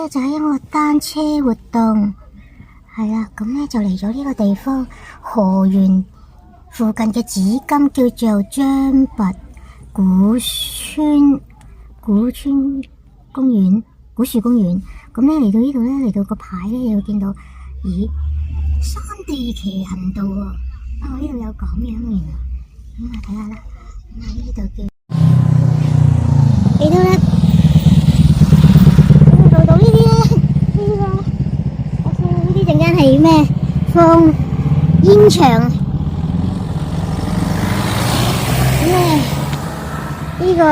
咧就係一個單車活動，係啦，咁咧就嚟咗呢個地方河源附近嘅紫金叫做張拔古村公園，古樹公園。咁咧嚟到呢度咧，嚟到個牌咧，又見到，咦，山地騎行道喎，啊，呢度有咁樣嘅，咁啊睇下啦，咁啊呢度叫嚟到咧，做到呢啲咧，呢個我見呢啲陣間係咩？放煙場，咩？呢個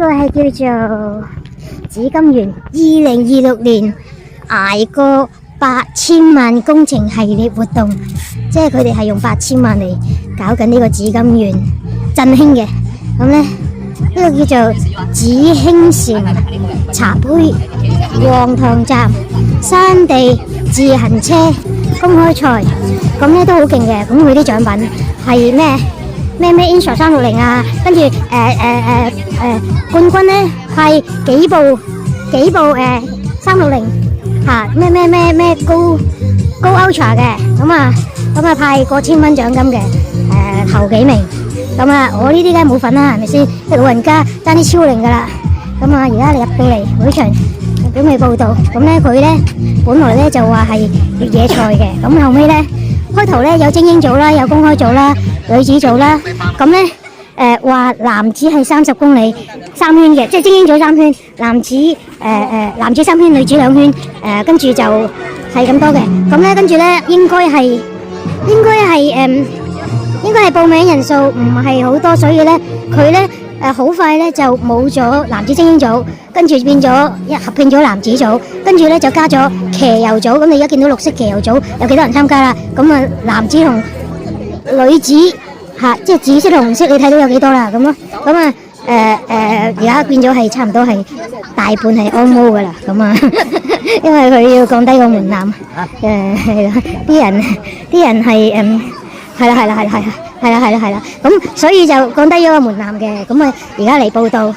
係叫做紫金園2026年捱過8000萬工程系列活動，即係佢哋係用8000萬嚟搞緊呢個紫金園振興嘅。咁咧呢個叫做紫興禪茶杯黃塘站山地自行車公開賽，咁咧都好勁嘅。咁佢啲獎品係咩 Insure 360啊，跟住冠軍咧係幾部360嚇，咩高 Ultra 嘅，咁啊派過千蚊獎金嘅，頭幾名。咁啊我呢啲梗係冇份啦，係咪先？啲老人家爭啲超齡噶啦。咁啊而家你入到嚟會場準備報道，咁咧佢咧本來咧就話係越野賽嘅，咁後尾咧開頭咧有精英組啦，有公開組啦，女子組啦，咁咧話男子係30公里3圈嘅，即係精英組3圈，男子3圈，女子2圈，跟住就係咁多嘅。咁咧跟住咧應該係報名人數唔係好多，所以咧佢咧好快咧就冇咗男子精英組，跟住變咗合併咗男子組，跟住咧就加咗騎遊組。咁你而家見到綠色騎遊組有幾多人參加啦？咁啊男子同女子即係紫色同紅色，你睇到有幾多啦？咁咯，咁啊而家變咗係差唔多係大半係 almost 噶啦，咁啊因為佢要降低個門檻，係啦，啲人係係啦，咁所以就降低咗個門檻嘅，咁啊而家嚟報道，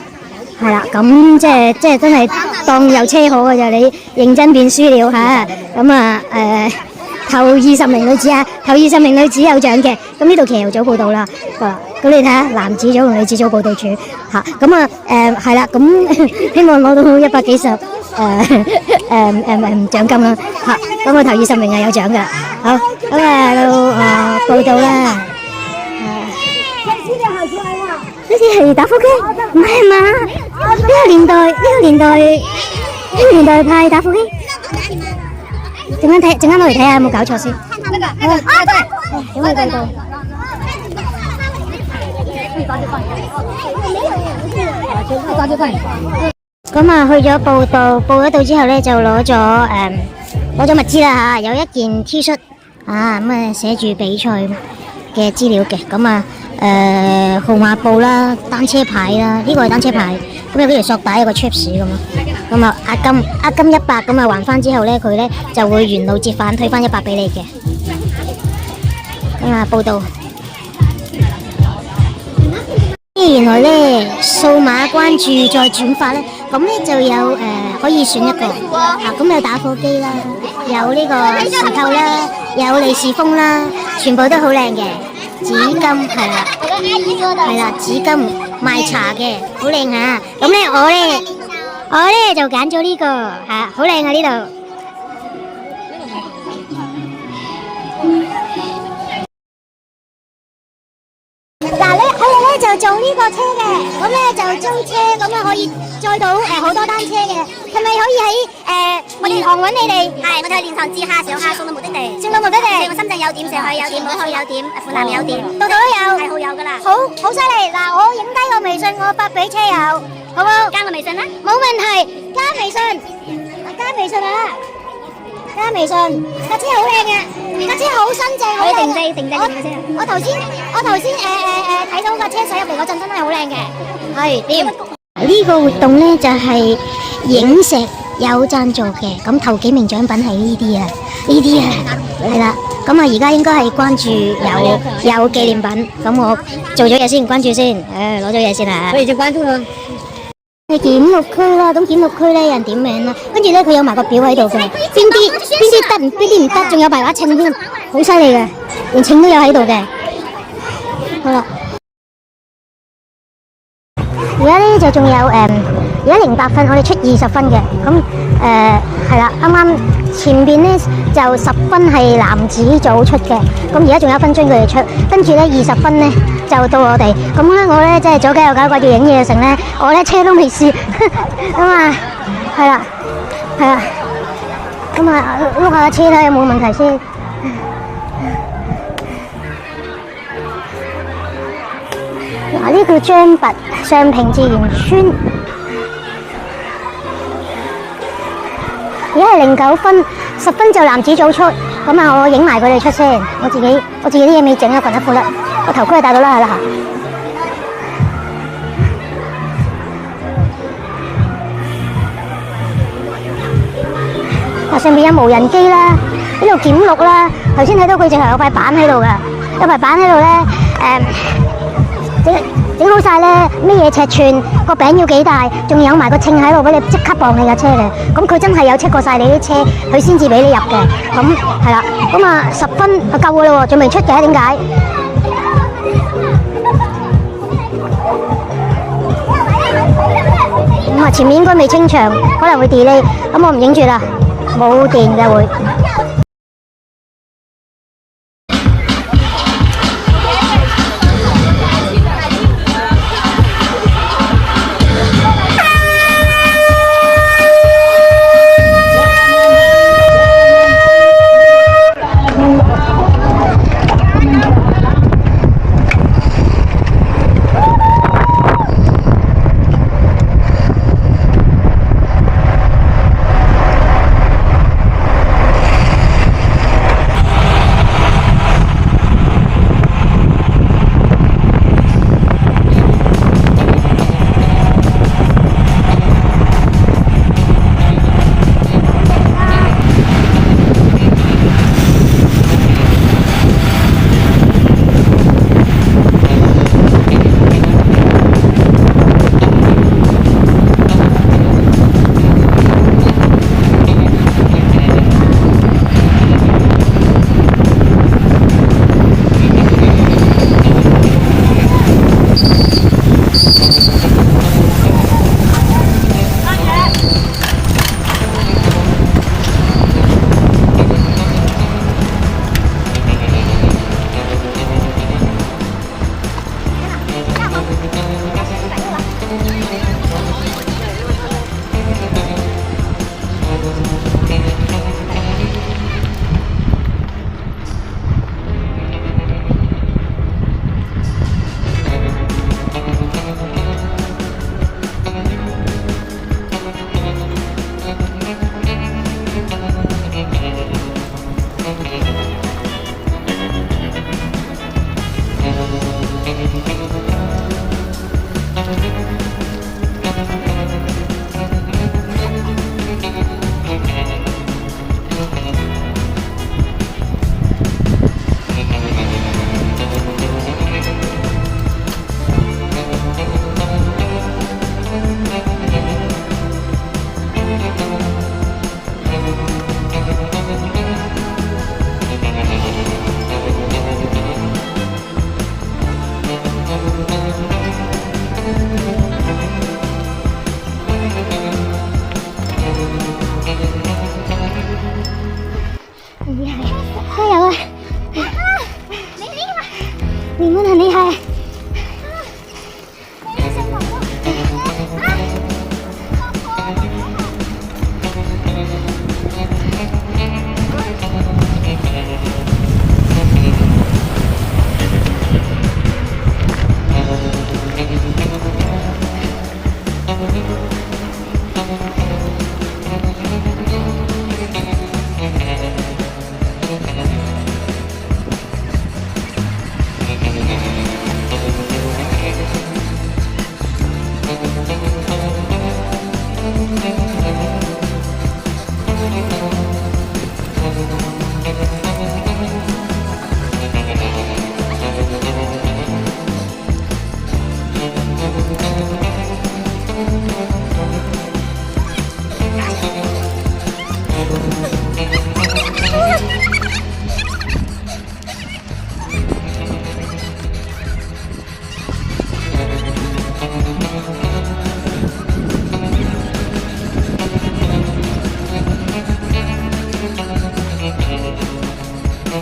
係啦，咁即係真係當有車可嘅啫，你認真變輸了嚇，咁啊頭20名女子啊，頭20名女子有獎嘅，咁呢度騎遊組報道啦，咁你睇下男子組同女子組報道處嚇，咁啊係啦，咁希望攞到100幾十獎金啦嚇，咁我頭20名係有獎嘅，好，咁到報道啦。呢啲係打火機，唔係嘛？呢個年代派打火機。陣間攞嚟睇下有冇搞錯先。點會報道？咁啊，去咗報道，報咗到之後咧，就攞咗物資啦嚇，有一件 T 恤啊，咁啊寫住比賽嘅資料嘅，咁啊號碼布啦，單車牌啦，呢個係單車牌，咁有幾條索帶，有個 chips 咁咯，咁啊押金100，咁啊還翻之後咧，佢咧就會原路折返退翻100俾你嘅。咁啊報道，原來咧數碼關注再轉發咧，咁咧就有可以選一個咁有打火機啦，有呢個石頭啦，有利是封啦，全部都好靚嘅。紫金係啦，紫金賣茶嘅，好靚嚇。咁咧我咧就揀咗呢個嚇，好靚啊呢度。嗱咧，佢哋咧就做呢個車嘅，咁咧就租車，咁啊可以載到好多單車嘅，係咪可以喺蓮塘揾你哋？係，我哋去蓮塘接下小客送到目的地。送到目的地，我深圳有點，上海有點，武漢有點，湖南有點，度度都有，係好有噶啦。好犀利！嗱，我影低個微信，我發俾車友，好冇？加我微信啦，冇問題，加微信啊！加微信，架車好靚嘅，架車好新淨，好靚。定我頭先睇到架車駛入嚟嗰陣真係好靚嘅。係點？呢個活動咧就係影石有贊助嘅，咁頭幾名獎品係呢啲啊，係啦。咁啊而家應該係關注有紀念品，咁我做咗嘢先，關注先，攞咗嘢先啦。我已經關注了。係檢錄區啦，咁檢錄區咧有人點名啦，跟住咧佢有埋個表喺度嘅，邊啲得，邊啲唔得，仲有埋把秤添，好犀利嘅，連秤都有喺度嘅。好啦，而家咧就仲有而家08分，我哋出20分嘅，咁係啦，啱啱前邊咧就10分係男子組出嘅，咁而家仲有1分鐘佢哋出，跟住咧20分咧就到我哋，咁咧我咧即係左搞右搞掛住影嘢成咧，我咧車都未試，咁啊係啦，咁啊碌下車睇有冇問題先。嗱，呢個叫張拔上平自然村，而家係09分，10分就男子組出，咁啊我影埋佢哋出先，我自己啲嘢未整啊，裙一褲啦，個頭盔係戴到啦，係啦。嗱，上邊有無人機啦，呢度檢錄啦，頭先睇到佢淨係有塊板喺度㗎，有塊板喺度咧，整好晒咧，咩嘢尺寸，個餅要幾大，仲有埋個秤喺度俾你即刻磅你架車嘅。咁佢真係有 check 過晒你啲車，佢先至俾你入嘅。咁係啦，咁啊10分就夠㗎啦喎，仲未出嘅點解？咁啊前面應該未清場，可能會 delay，咁我唔影住啦，冇電嘅會。加油啊！你们很厉害。參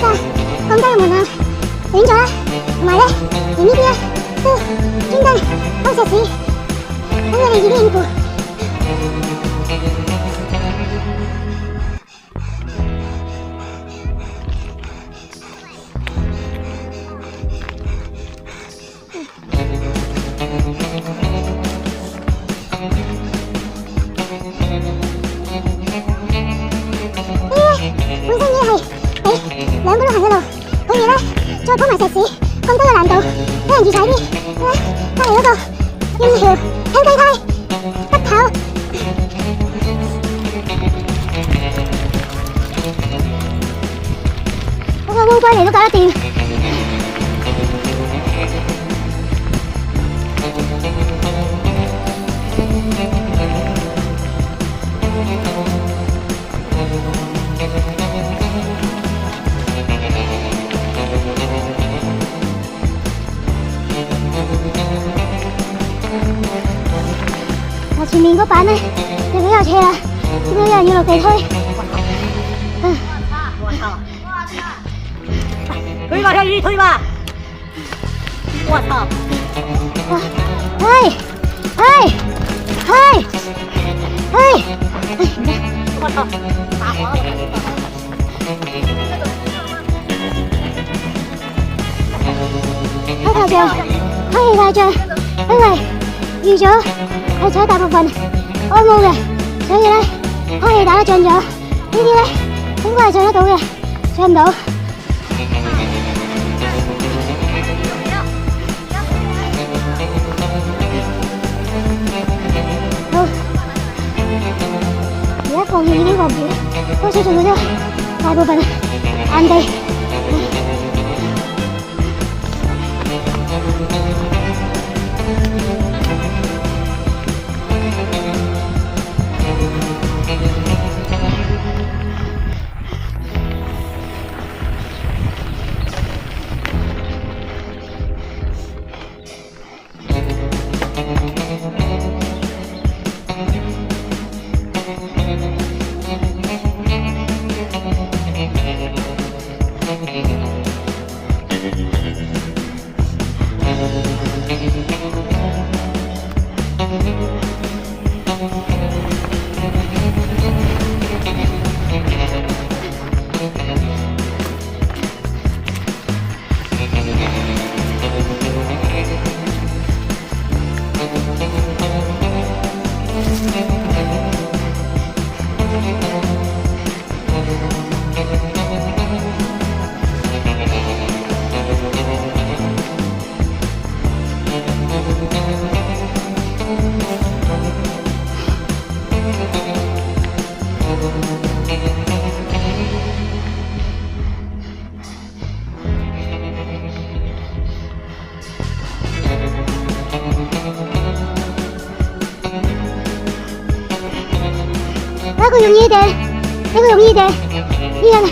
加，放低個門檻，亂咗啦。同埋咧，連呢啲咧都專登偷石屎，等你哋自己應付。本身嘢係兩個都行嘅路，佢哋咧再鋪埋石屎，咁多嘅難度，俾人住踩啲。隔離嗰個用條輕雞胎不跑，嗰個烏龜嚟都搞得掂。前面嗰板咧就比較斜啦，點解有人要落地推？我操！推吧，小魚，推吧！我操！哎！我操！打滑了！開頭像，開氣大象，因為預咗係踩大部分安冇嘅，所以咧開氣打得盡咗，呢啲咧應該係上得到嘅，上唔到。好，而家放棄已經放唔住，多數做到咗大部分硬地。呢個容易啲，呢個容易啲，呢個。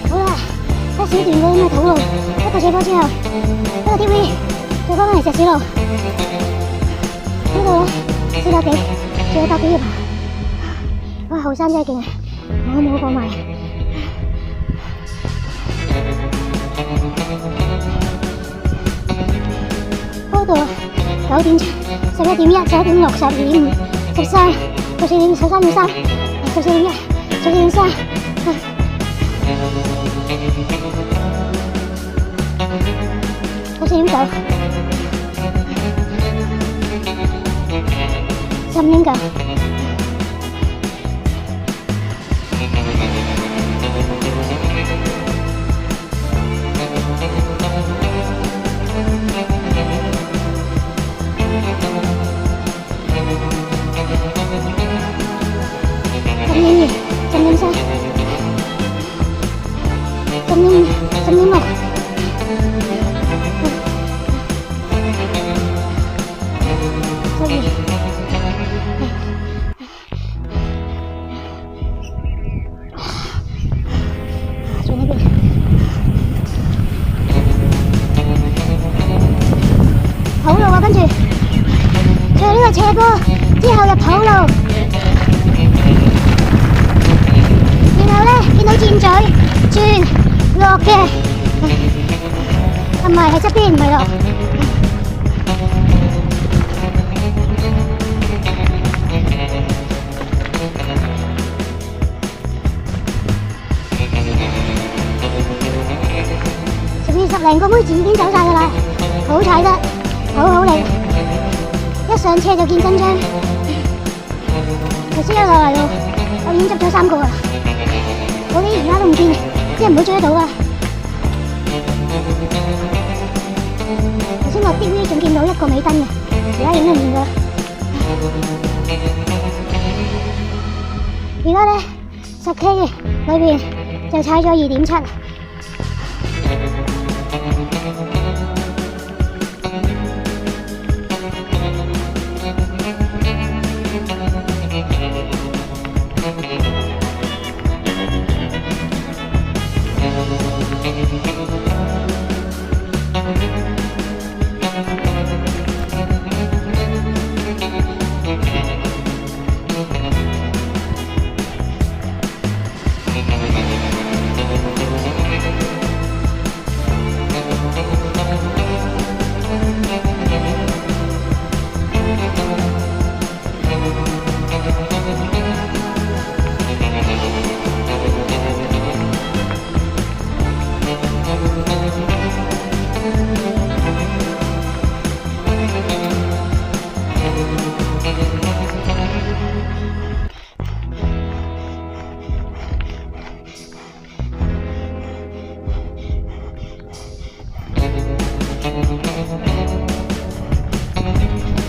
好啦，一小段嘅咁嘅土路，一個斜坡之後，一個 TV， 再翻返嚟石屎路。呢度咧400幾，仲有100幾要爬。哇，後生真係勁啊！我冇放埋。高度9點、11點1、11點6、12點5、13、14點、13點3、14點1、14點3、14點9、15點9。土路啊，跟住除呢個斜坡之後入土路，然後咧見到箭嘴轉落嘅，唔係喺側邊，唔係落。10零個妹子已經走晒㗎啦，好踩得，好力，一上車就見真章。頭先一落嚟路，我已經執咗3個啦，嗰啲而家都唔見，即係唔會追得到㗎。頭先落 TV 仲見到1個尾燈嘅，而家影都唔見咗。而家咧10K 裏邊就踩咗2.7。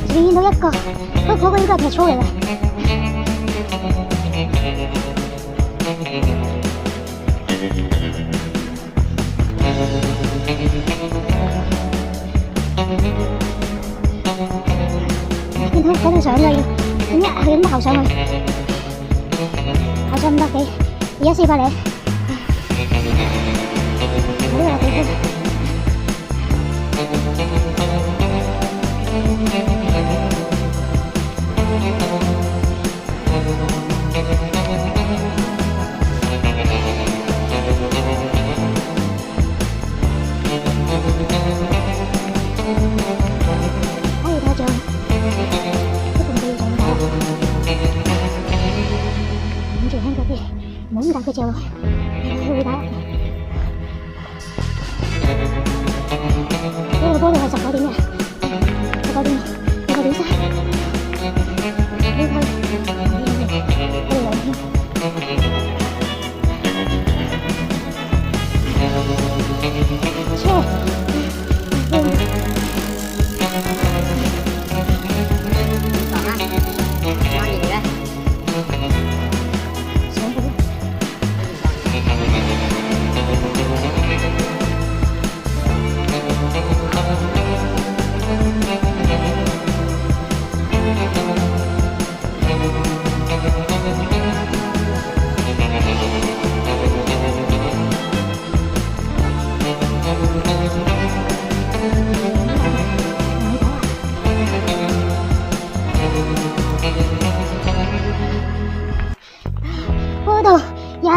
只見到1個，不過嗰個應該係劈粗嚟嘅。見到嗰度上嘅要，點一係咁行上去，行上500幾，而家400零，呢個有幾高？唔好咁大佢掉落去，佢會打。呢個波度係19點嘅，19點6，19點3，呢個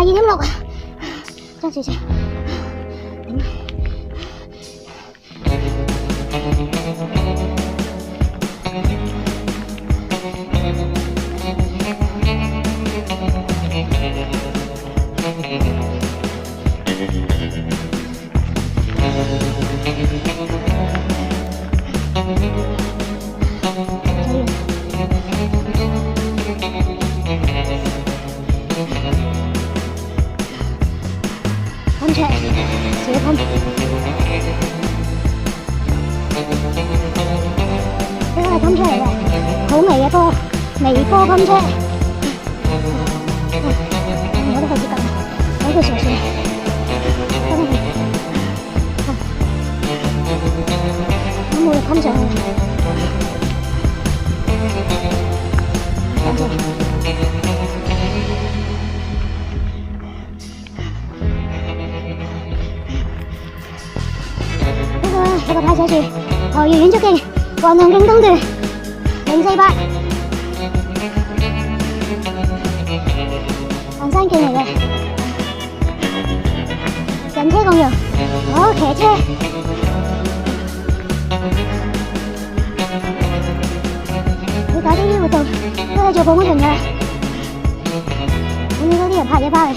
2.6，爭少少。噴出嚟，小噴。呢個係噴出嚟嘅，好微嘅波，微波噴出嚟。我都開始緊，睇佢上算。我冇力噴上去。呢個牌寫住何賢遠足徑黃龍徑東段048，行山徑嚟嘅，人車共用，好騎車。你搞呢啲活動都係做promotion㗎，揾到啲人拍嘢翻嚟。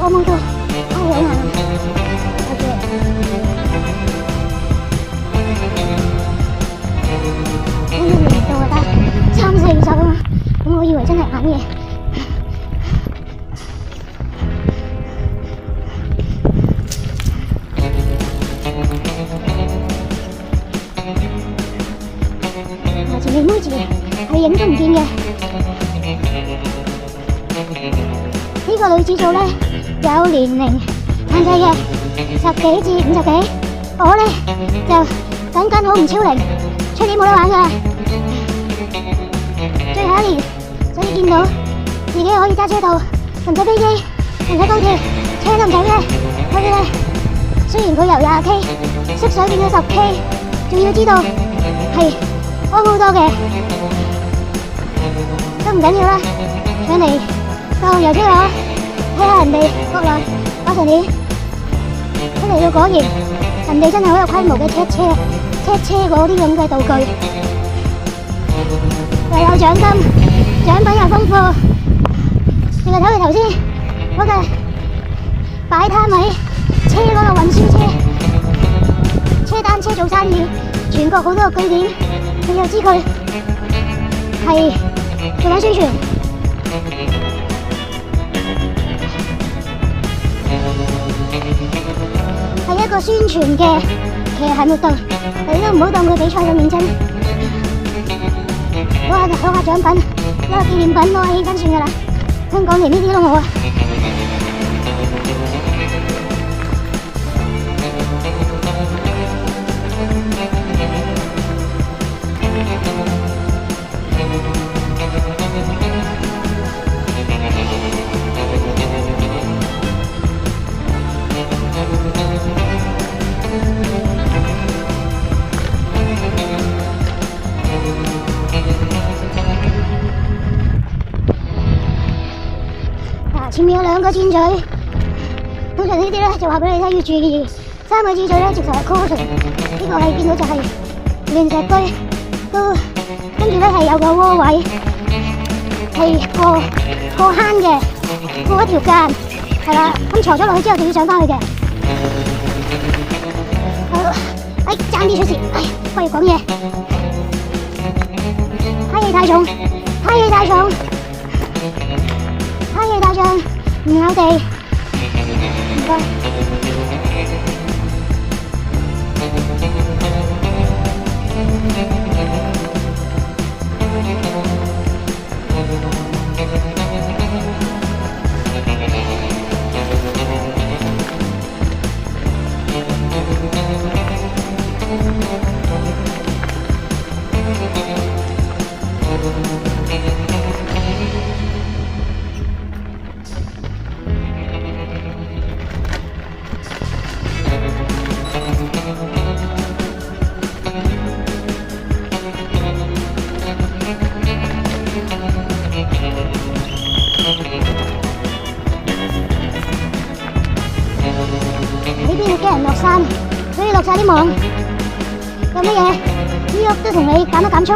我望到，我兩眼，OK。我呢年度係得3、4、50啊嘛，咁我以為真係眼嘢。前面妹字係影都唔見嘅。呢個女子組咧有年齡限制嘅，10幾至50幾。我咧就僅好唔超齡，出年冇得玩噶啦。最後一年，所以見到自己可以揸車到，唔使飛機，唔使高鐵，車都唔使嘅。所以咧，雖然佢由20K 縮水變咗10K， 仲要知道係安好多嘅，都唔緊要啦。上嚟當遊車河，睇下人哋國內搞成點。一嚟到果然，人哋真係好有規模嘅車嗰啲咁嘅道具，又有獎金，獎品又豐富。淨係睇佢頭先嗰個擺攤位，車嗰度運輸車單車做生意，全國好多個據點，你又知佢係做緊宣傳。係一個宣傳嘅騎行活動，你都唔好當佢比賽咁認真。攞下獎品，攞下紀念品，攞下氣氛算㗎啦。香港連呢啲都冇啊！前面有兩個箭嘴，通常呢啲咧就話俾你聽要注意。3個箭嘴咧直頭係 caution， 呢個係見到就係亂石堆，都跟住咧係有個窩位，係過坑嘅，過一條間，係啦。咁坐咗落去之後就要上翻去嘅。好，爭啲出事，不如講嘢。揩氣太重，揩氣太重。揩氣太重，唔咬地，唔該。晒啲網，有乜嘢呢屋都同你減一減速。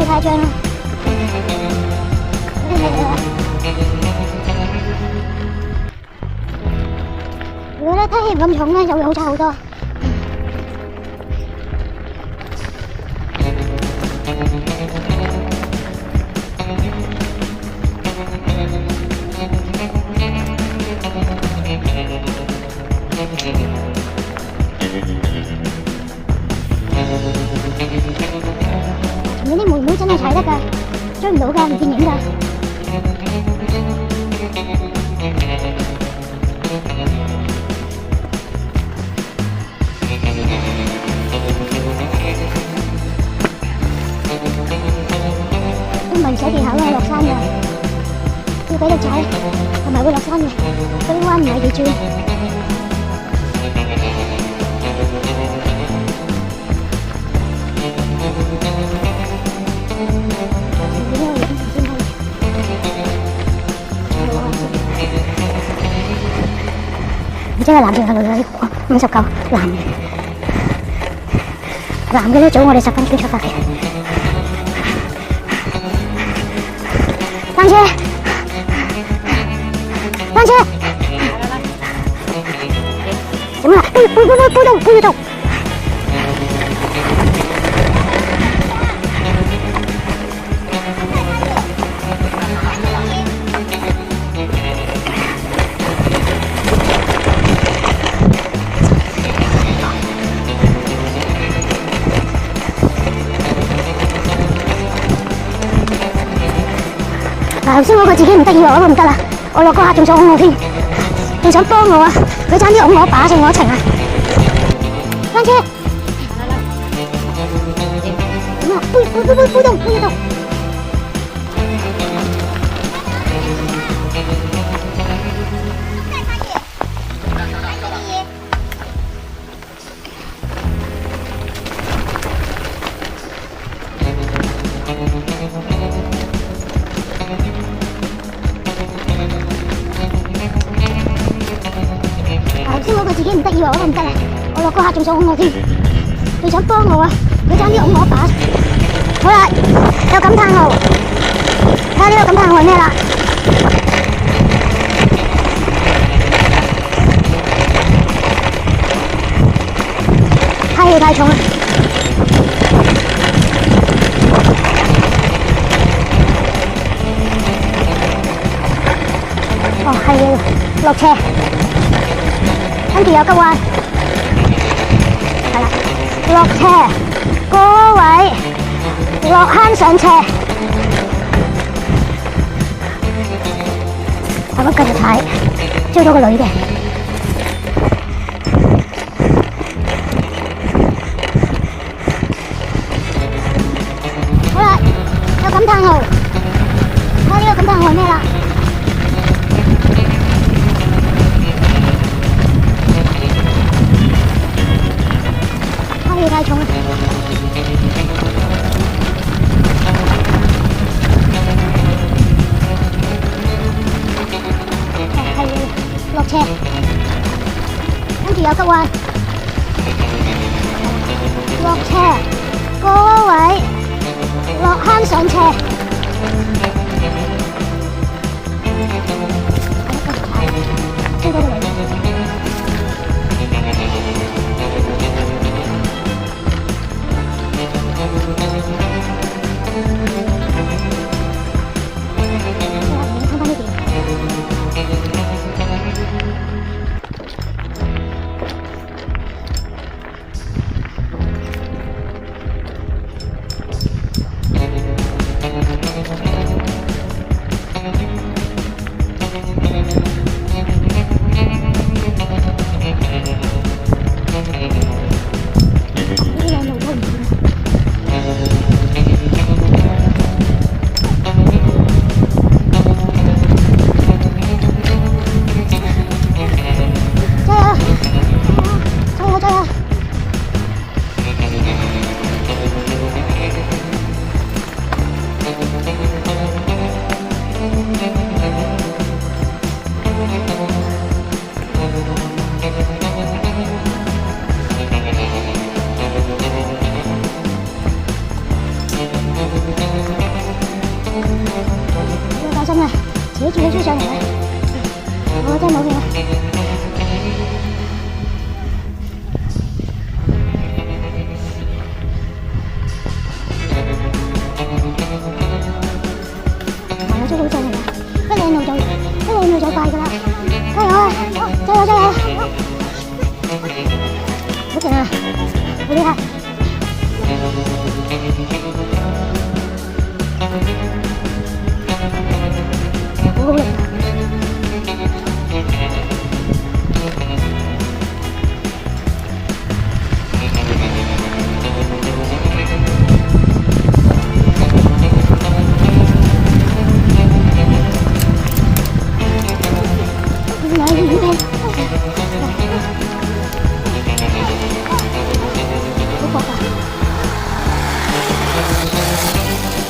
太漲啦！如果咧天氣唔咁重咧，就會好差好多。前面啲妹妹真係踩得㗎，追唔到㗎，唔見影㗎。都唔係唔使技巧啦，落山㗎，要俾力踩，同埋會落山嘅，嗰啲彎唔係幾轉。即係男嘅係女59，男嘅咧早我哋10分鐘出發嘅。單車，怎麼了？不動。頭先嗰個自己唔得意喎，我都唔得啦，我落嗰下仲想擁我添，仲想幫我啊！佢爭啲擁我把上我一程啊！單車，點啊？不動。頭先嗰個自己唔得意喎，我都唔得啦，我落嗰下仲想擁我添，仲想幫我啊！佢爭啲擁我一把。好啦，有感嘆號，睇下呢個感嘆號係咩啦？太重啦！哦，係落斜，跟住有急彎，係啦，落斜，過位，落坑上斜，咁樣繼續踩，追到個女嘅。好啦，有感嘆號，睇下呢個感嘆號係咩啦？太重啦！係落斜，跟住有急彎，落斜，過位，落坑上斜，追到個女。扯住佢追上嚟啦！我真係冇命啊！我追好正嚟啊！一兩路就快㗎啦！加油啊！加油！好勁啊！好厲害！好力啊！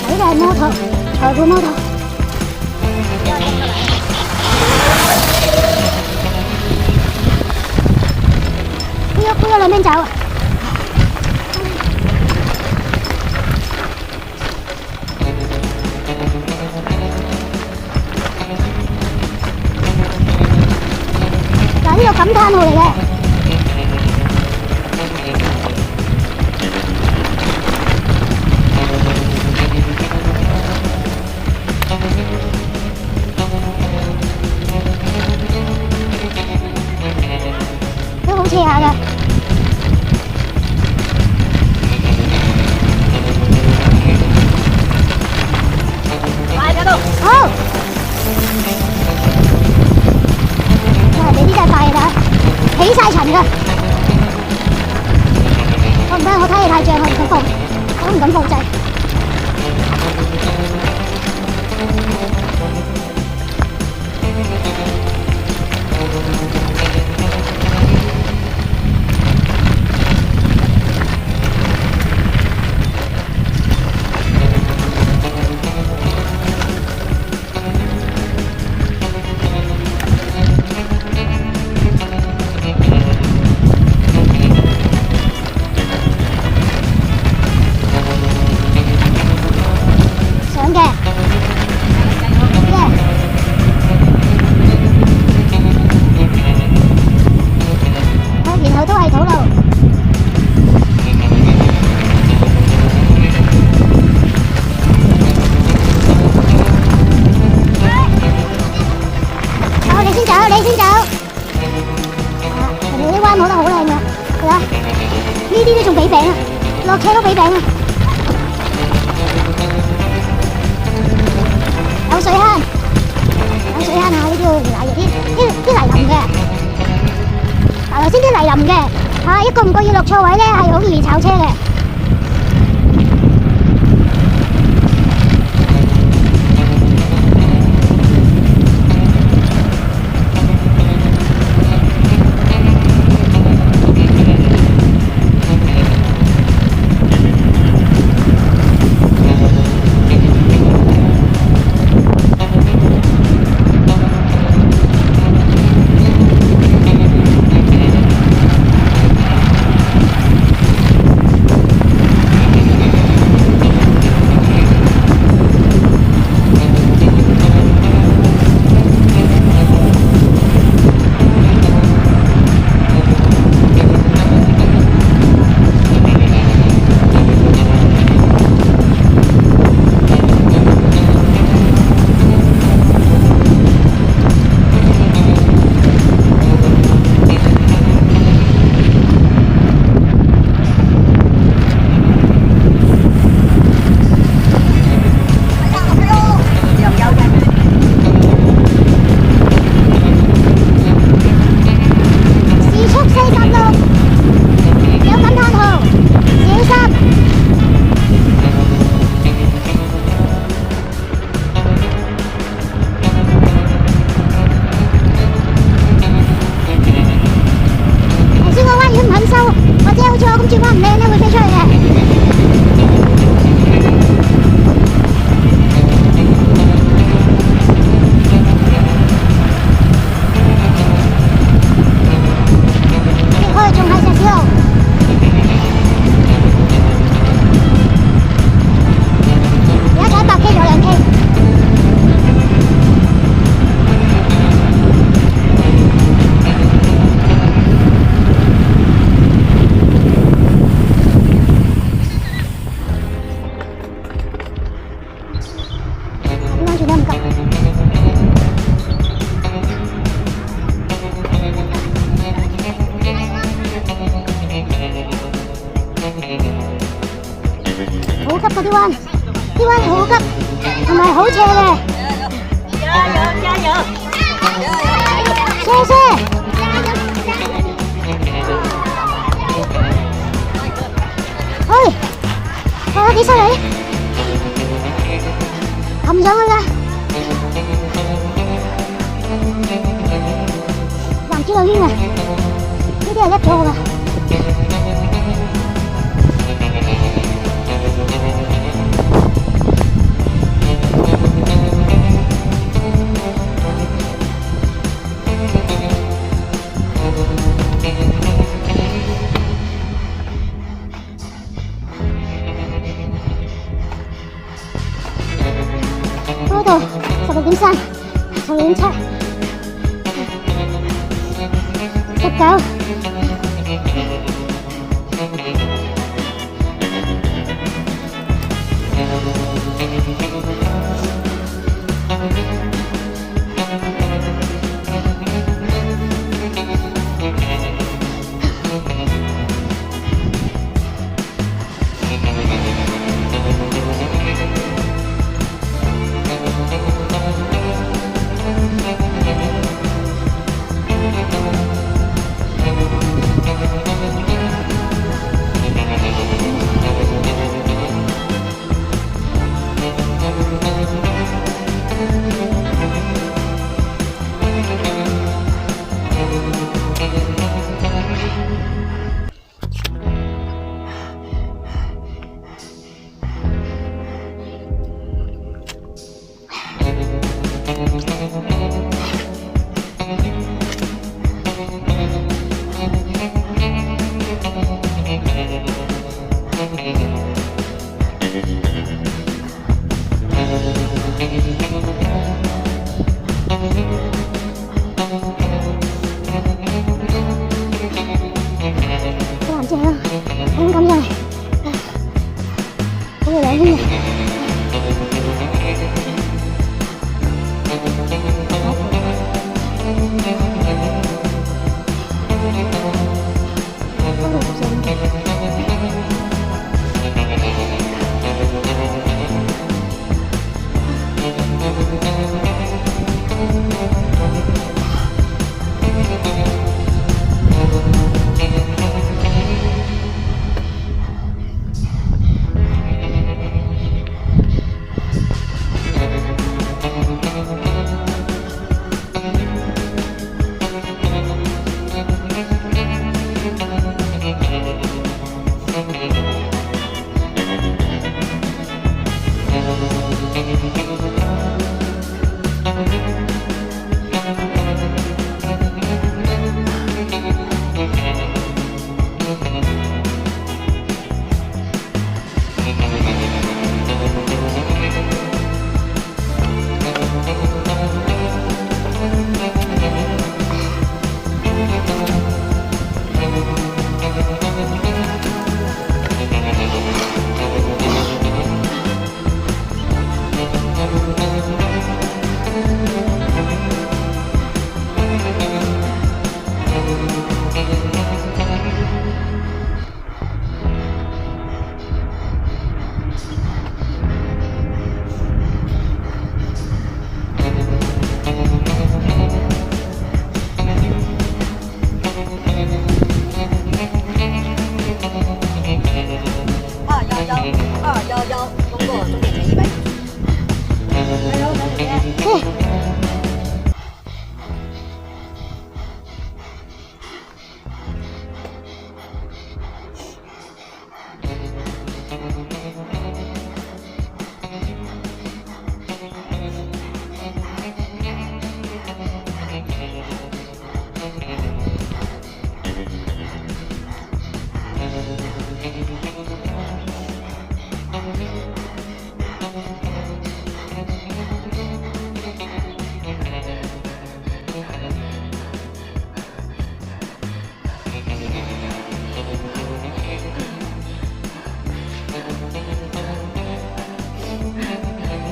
呢個係摩托，台布摩托。推咗兩邊走。嗱，呢個感嘆號嚟嘅。都好斜下㗎。好，你啲真係快㗎，起晒塵㗎。我唔得，我睇你太脹，我唔敢放，我唔敢放掣。你先走，人哋啲彎攞得好靚㗎，係啦，呢啲都仲俾餅啊，落車都俾餅啊，有水坑，啊，呢啲要啲泥林嘅，嗱頭先啲泥林嘅，一個唔覺意落錯位咧，係好容易炒車嘅。啲犀利，撳上去嘅，又唔知道邊嘅，呢啲係叻咗嘅。嗰度16.3、16.7、19。好難正啊！咁就係好有兩圈嘅。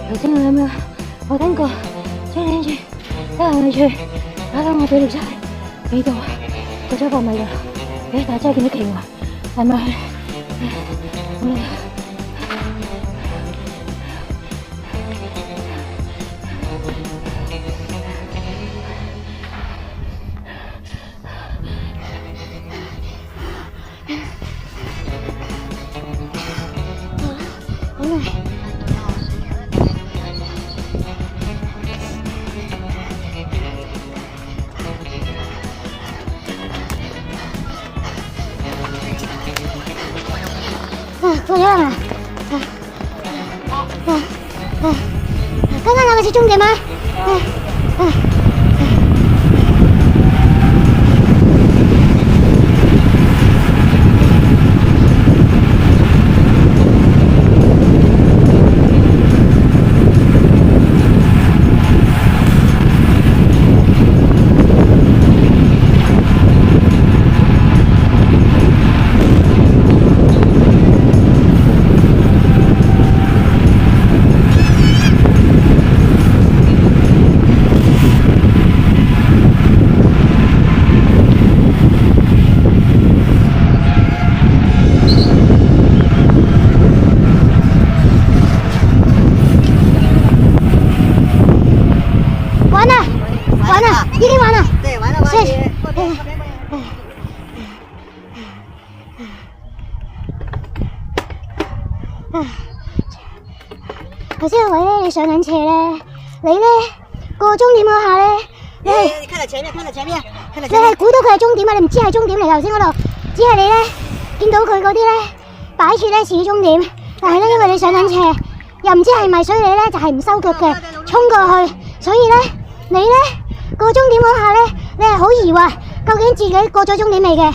頭先我咁樣，我等過將呢處一行去打到我俾條差俾到過咗100米啦，但係真係見到企喎，係咪？錯咗啦嘛。剛剛那個是終點嗎？頭先個位咧，你上緊斜咧，你咧過終點嗰下咧，你係看到前面，你係估到佢係終點啊！你唔知係終點嚟，頭先嗰度，只係你咧見到佢嗰啲咧擺設咧似終點，但係咧因為你上緊斜，又唔知係咪，所以你咧就係唔收腳嘅，衝過去，所以咧你咧過終點嗰下咧，你係好疑惑究竟自己過咗終點未嘅，因為咧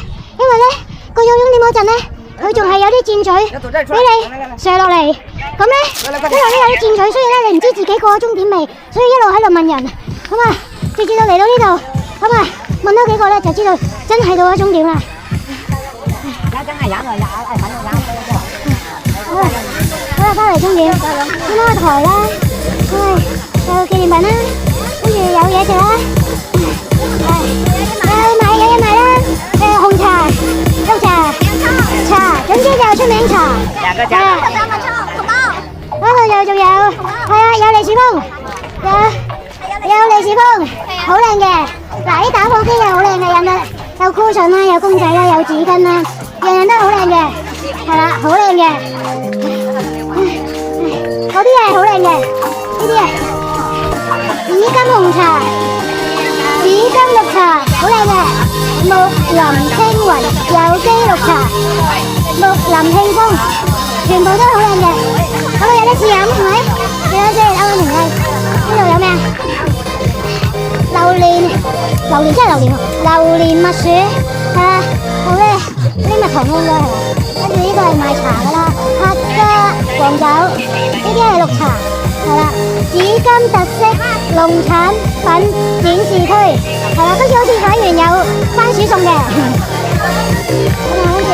過咗終點嗰陣咧。佢仲係有啲箭嘴俾你射落嚟，咁咧因為咧有啲箭嘴，所以咧你唔知自己過咗終點未，所以一路喺度問人，咁啊直至到嚟到呢度，咁啊問多幾個咧就知道真係到咗終點啦。好啦，翻嚟終點，咁個台啦，有紀念品啦，跟住有嘢食啦，有嘢賣啦，紅茶、綠茶。茶，總之就出名茶。嗰度仲有，係啊，有利是封，有利是封，好靚嘅。嗱，啲打火機又好靚嘅，有箍筍啦，有公仔啦，有紙巾啦，樣都好靚嘅，係啦，好靚嘅。嗰啲係好靚嘅，呢啲係紫金紅茶、紫金綠茶，好靚嘅。木林青雲有機綠茶，木林慶豐，全部都好靚嘅。咁啊有得試飲係咪？幾多先？啱啱停低。呢度有咩啊？榴蓮真係榴蓮喎！榴蓮蜜薯係啊，好咧，呢蜜糖應該係。跟住呢個係賣茶噶啦，客家黃酒，呢啲係綠茶，係啦。紫金特色農產品展示區，係啦，今次好似睇完有番薯送嘅，跟住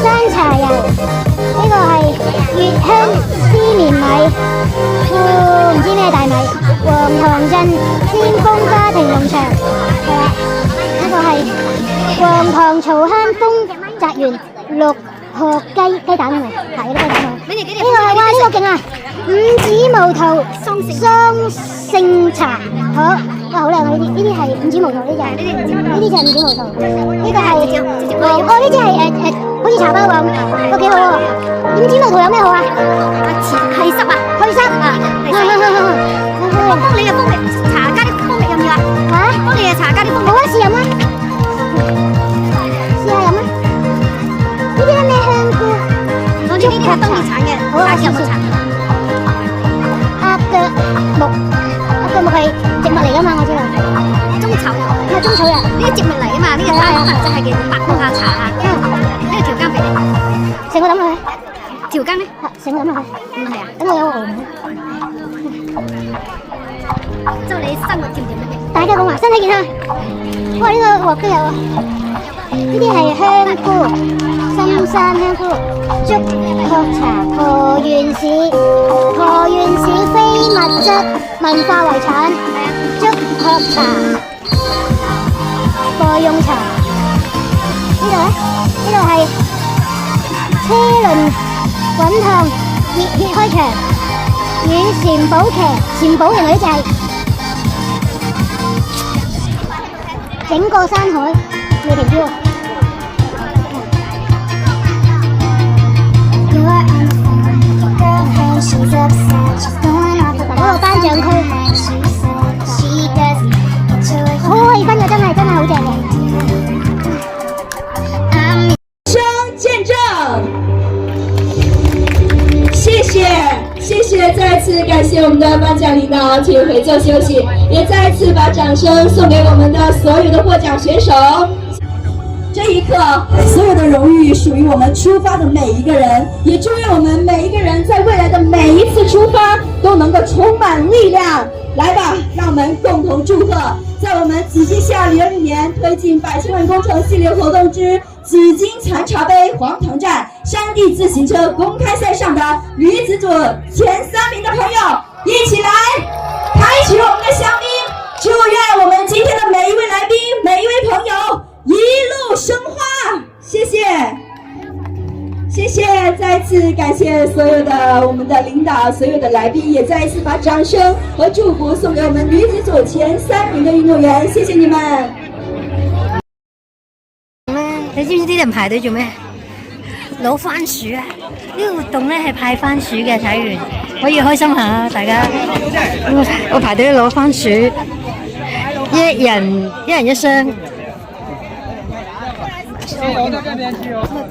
山茶油，呢個係粵香絲綿米，唔知咩大米，黃塘鎮先鋒家庭農場，係啦，呢個係黃塘曹坑豐澤園綠殼雞蛋係咪？係呢個雞蛋啊！呢個係哇，呢個勁啊！五指毛桃桑葚茶，好哇，好靚啊！呢啲係五指毛桃，呢就係五指毛桃，呢個係呢隻係好似茶包咁，都幾好喎。五指毛桃有咩好啊？祛濕啊，祛濕啊，我幫你嘅蜂蜜茶加啲蜂蜜要唔要啊？嚇，幫你嘅茶加啲蜂蜜，好啊，試飲啊，試下飲啊。呢啲係咩香菇？我呢啲係冬葉產嘅，夏天有冇產？鴨腳木係植物嚟㗎嘛，我知道。中草藥，係中草藥，呢啲植物嚟㗎嘛，呢個可能就係叫白菊啊茶啊。呢個條羹俾你，成個抌落去。條羹咧？成個抌落去。唔係啊，等我有個鵝。祝你生活甜甜蜜蜜。大家講話身體健康。哇！呢個鑊都有啊。呢啲係香菇，深山香菇，竹殼茶，河源市非物質文化遺產，竹殼茶，代用茶。呢度咧？呢度係車輪滾燙，熱血開場，與禪寶騎，禪寶原來就係整個山海未停標。嗰個頒獎區，好氣氛嘅，真係好正嘅。見證谢我们的颁奖领导，请回座休息。也再次把掌声送给我们的所有的获奖选手。这一刻，所有的荣誉属于我们出发的每一个人，也祝愿我们每一个人在未来的每一次出发都能够充满力量。来吧，让我们共同祝贺，在我们紫金下2020年推进100千万工程系列活动之紫金残茶杯黄塘站山地自行车公开赛上的女子组前3名的朋友，一起来开启我们的香槟，祝愿我们今天的每一位来宾、每一位朋友一路生花。谢谢，谢谢，再次感谢所有的我们的领导，所有的来宾，也再一次把掌声和祝福送给我们女子组前3名的运動員，謝謝你們。你知唔知啲人排隊做咩？攞番薯啊！呢個活動咧係派番薯嘅，睇完可以開心下大家。我排隊攞番薯，一人一箱。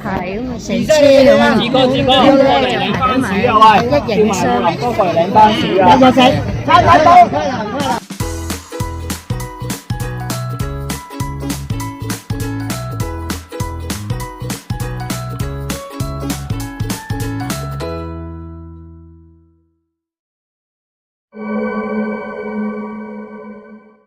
排咁啊，成車咁啊，幾個就排隊買一人一箱，多過嚟領番薯啊！有仔，睇到。